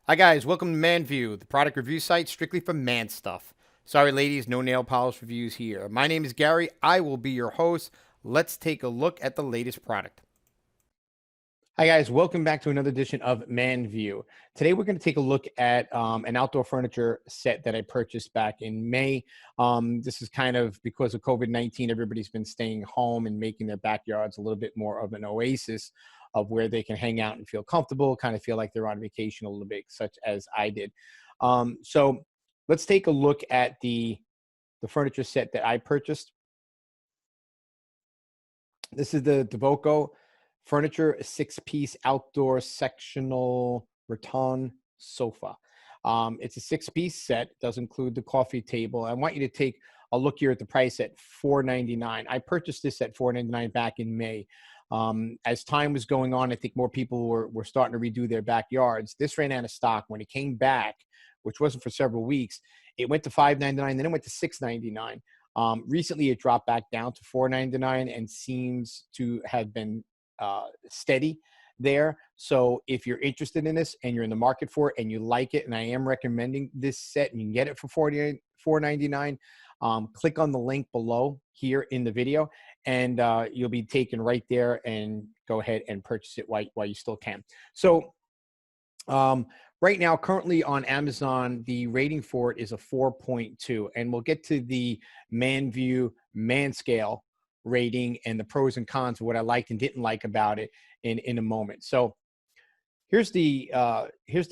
Hi guys, welcome to ManView, the product review site strictly for man stuff. Sorry ladies, no nail polish reviews here. My name is Gary, I will be your host. Let's take a look at the latest product. Hi guys, welcome back to another edition of ManView. Today we're going to take a look at an outdoor furniture set that I purchased back in May. This is kind of because of COVID-19, everybody's been staying home and making their backyards a little bit more of an oasis of where they can hang out and feel comfortable, kind of feel like they're on vacation a little bit, such as I did. So let's take a look at the furniture set that I purchased. This is the Devoko furniture six-piece outdoor sectional rattan sofa. It's a six-piece set. Does include the coffee table. I want you to take a look here at the price at $4.99. I purchased this at $4.99 back in May. As time was going on, I think more people were starting to redo their backyards. This ran out of stock. When it came back, which wasn't for several weeks, it went to $5.99, then it went to $6.99. Recently, it dropped back down to $4.99 and seems to have been steady there. So if you're interested in this and you're in the market for it and you like it, and I am recommending this set, and you can get it for $4.99, click on the link below here in the video, and you'll be taken right there, and go ahead and purchase it while you still can. So right now, currently on Amazon, the rating for it is a 4.2, and we'll get to the ManView man scale rating and the pros and cons of what I liked and didn't like about it in a moment. So here's the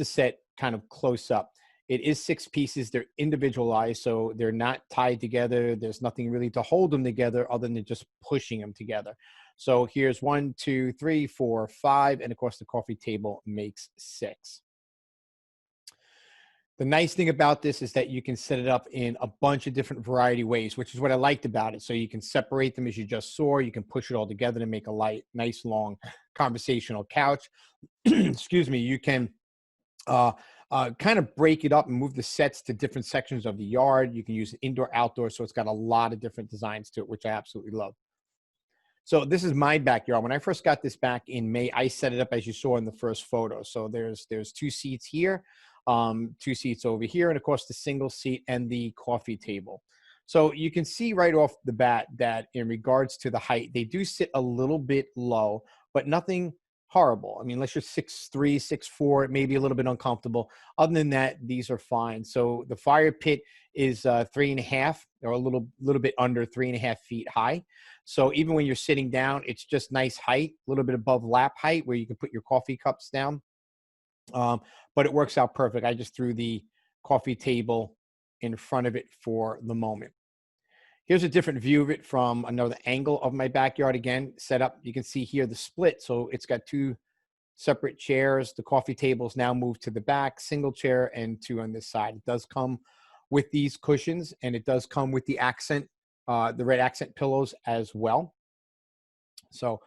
set kind of close up. It is six pieces. They're individualized, so they're not tied together. There's nothing really to hold them together other than just pushing them together. So here's 1, 2, 3, 4, 5, and of course the coffee table makes 6. The nice thing about this is that you can set it up in a bunch of different variety ways, which is what I liked about it. So you can separate them as you just saw. You can push it all together to make a nice, long conversational couch. Excuse me. You can kind of break it up and move the sets to different sections of the yard. You can use it indoor, outdoor. So it's got a lot of different designs to it, which I absolutely love. So this is my backyard. When I first got this back in May, I set it up as you saw in the first photo. So there's two seats here, two seats over here, and of course the single seat and the coffee table. So you can see right off the bat that in regards to the height, they do sit a little bit low, but nothing horrible. I mean, unless you're 6'3", 6'4", it may be a little bit uncomfortable. Other than that, these are fine. So the fire pit is 3.5, or a little bit under 3.5 feet high. So even when you're sitting down, it's just nice height, a little bit above lap height where you can put your coffee cups down. But it works out perfect. I just threw the coffee table in front of it for the moment. Here's a different view of it from another angle of my backyard. Again, set up. You can see here the split. So it's got two separate chairs. The coffee table is now moved to the back, single chair, and two on this side. It does come with these cushions, and it does come with the the red accent pillows as well. So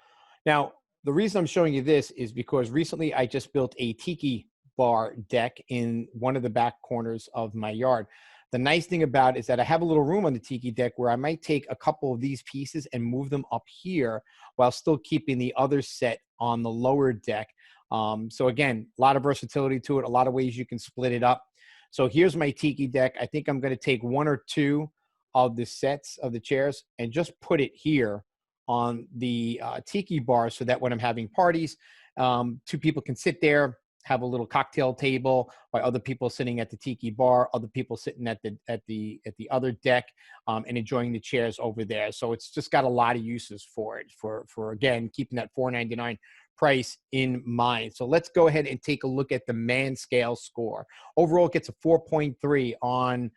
now the reason I'm showing you this is because recently I just built a tiki bar deck in one of the back corners of my yard. The nice thing about it is that I have a little room on the tiki deck where I might take a couple of these pieces and move them up here while still keeping the other set on the lower deck. So again, a lot of versatility to it, a lot of ways you can split it up. So here's my tiki deck. I think I'm going to take one or two of the sets of the chairs and just put it here on the tiki bar, so that when I'm having parties, two people can sit there, have a little cocktail table, while other people sitting at the tiki bar, other people sitting at the other deck, and enjoying the chairs over there. So it's just got a lot of uses for it, for again keeping that $4.99 price in mind. So let's go ahead and take a look at the man scale score. Overall, it gets a 4.3 on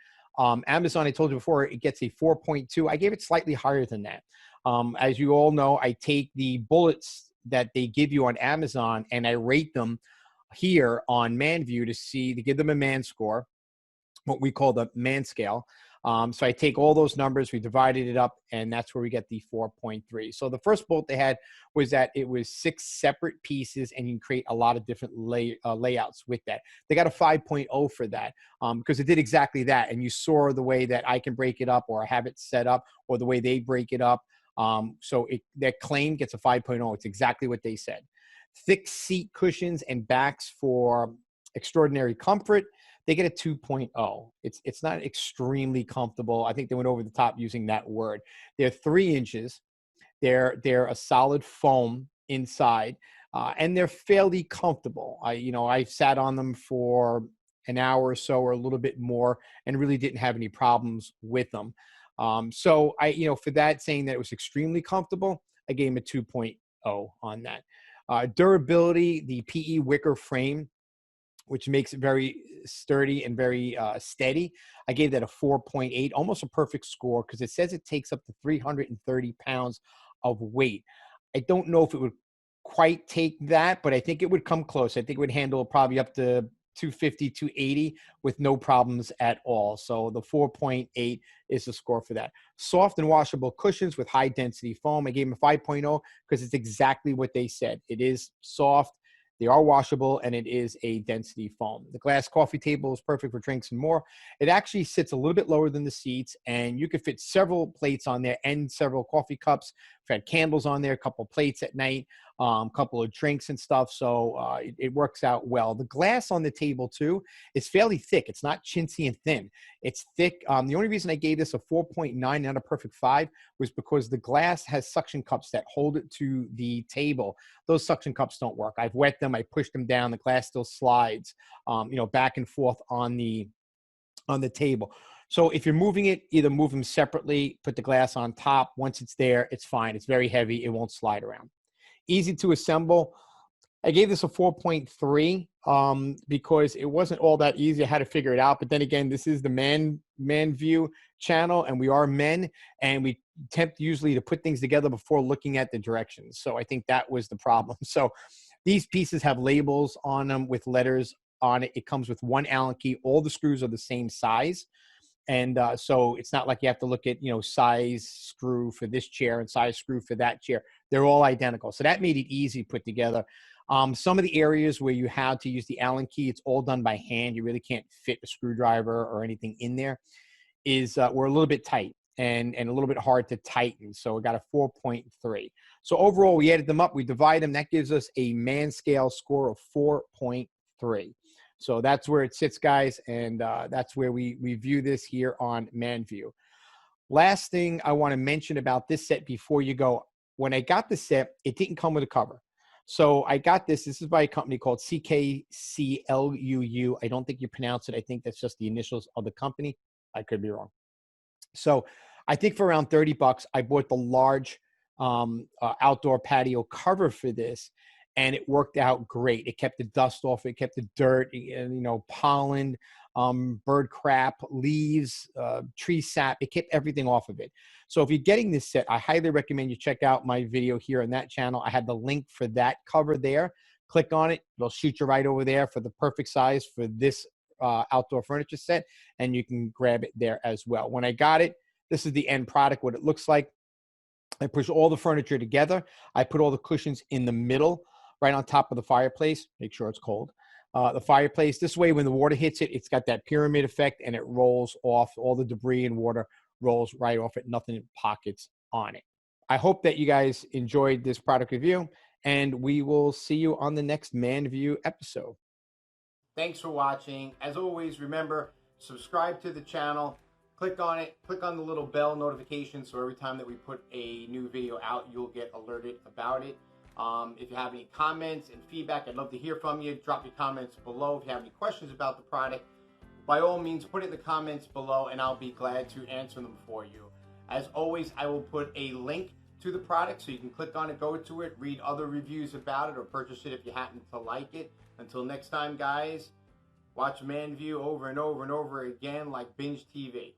Amazon. I told you before, it gets a 4.2. I gave it slightly higher than that. As you all know, I take the bullets that they give you on Amazon and I rate them here on ManView to give them a man score, what we call the man scale. So I take all those numbers, we divided it up, and that's where we get the 4.3. So the first bullet they had was that it was 6 separate pieces, and you can create a lot of different layouts with that. They got a 5.0 for that because it did exactly that. And you saw the way that I can break it up or have it set up, or the way they break it up. So their claim gets a 5.0. It's exactly what they said. Thick seat cushions and backs for extraordinary comfort, they get a 2.0. It's not extremely comfortable. I think they went over the top using that word. They're 3 inches. They're a solid foam inside, and they're fairly comfortable. I've sat on them for an hour or so, or a little bit more, and really didn't have any problems with them. So for that, saying that it was extremely comfortable, I gave them a 2.0 on that. Durability, the PE wicker frame, which makes it very sturdy and very steady. I gave that a 4.8, almost a perfect score, because it says it takes up to 330 pounds of weight. I don't know if it would quite take that, but I think it would come close. I think it would handle probably up to 250, 280 with no problems at all. So the 4.8 is the score for that. Soft and washable cushions with high density foam. I gave them a 5.0 because it's exactly what they said. It is soft, they are washable, and it is a density foam. The glass coffee table is perfect for drinks and more. It actually sits a little bit lower than the seats, and you could fit several plates on there and several coffee cups. We've had candles on there, a couple of plates at night, a couple of drinks and stuff. So it works out well. The glass on the table, too, is fairly thick. It's not chintzy and thin. It's thick. The only reason I gave this a 4.9, not a perfect 5, was because the glass has suction cups that hold it to the table. Those suction cups don't work. I've wet them. I pushed them down. The glass still slides, back and forth on the table. So if you're moving it, either move them separately, put the glass on top. Once it's there, it's fine. It's very heavy. It won't slide around. Easy to assemble. I gave this a 4.3 because it wasn't all that easy. I had to figure it out. But then again, this is the ManView channel, and we are men, and we attempt usually to put things together before looking at the directions. So I think that was the problem. So these pieces have labels on them with letters on it. It comes with one Allen key. All the screws are the same size. And so it's not like you have to look at, size screw for this chair and size screw for that chair. They're all identical. So that made it easy to put together. Some of the areas where you had to use the Allen key, it's all done by hand. You really can't fit a screwdriver or anything in there. We're a little bit tight and a little bit hard to tighten. So we got a 4.3. So overall, we added them up. We divide them. That gives us a man scale score of 4.3. So that's where it sits, guys, and that's where we view this here on ManView. Last thing I want to mention about this set before you go, when I got the set, it didn't come with a cover. So I got this. This is by a company called CKCLUU. I don't think you pronounce it. I think that's just the initials of the company. I could be wrong. So I think for around $30, I bought the large outdoor patio cover for this. And it worked out great. It kept the dust off. It kept the dirt, pollen, bird crap, leaves, tree sap. It kept everything off of it. So if you're getting this set, I highly recommend you check out my video here on that channel. I had the link for that cover there. Click on it. It'll shoot you right over there for the perfect size for this outdoor furniture set. And you can grab it there as well. When I got it, this is the end product, what it looks like. I push all the furniture together. I put all the cushions in the middle, right on top of the fireplace. Make sure it's cold. The fireplace. This way, when the water hits it, it's got that pyramid effect, and it rolls off. All the debris and water rolls right off it. Nothing in pockets on it. I hope that you guys enjoyed this product review, and we will see you on the next ManView episode. Thanks for watching. As always, remember, subscribe to the channel. Click on it. Click on the little bell notification so every time that we put a new video out, you'll get alerted about it. If you have any comments and feedback, I'd love to hear from you. Drop your comments below. If you have any questions about the product, by all means, put it in the comments below, and I'll be glad to answer them for you. As always, I will put a link to the product so you can click on it, go to it, read other reviews about it, or purchase it if you happen to like it. Until next time, guys, watch ManView over and over and over again like binge TV.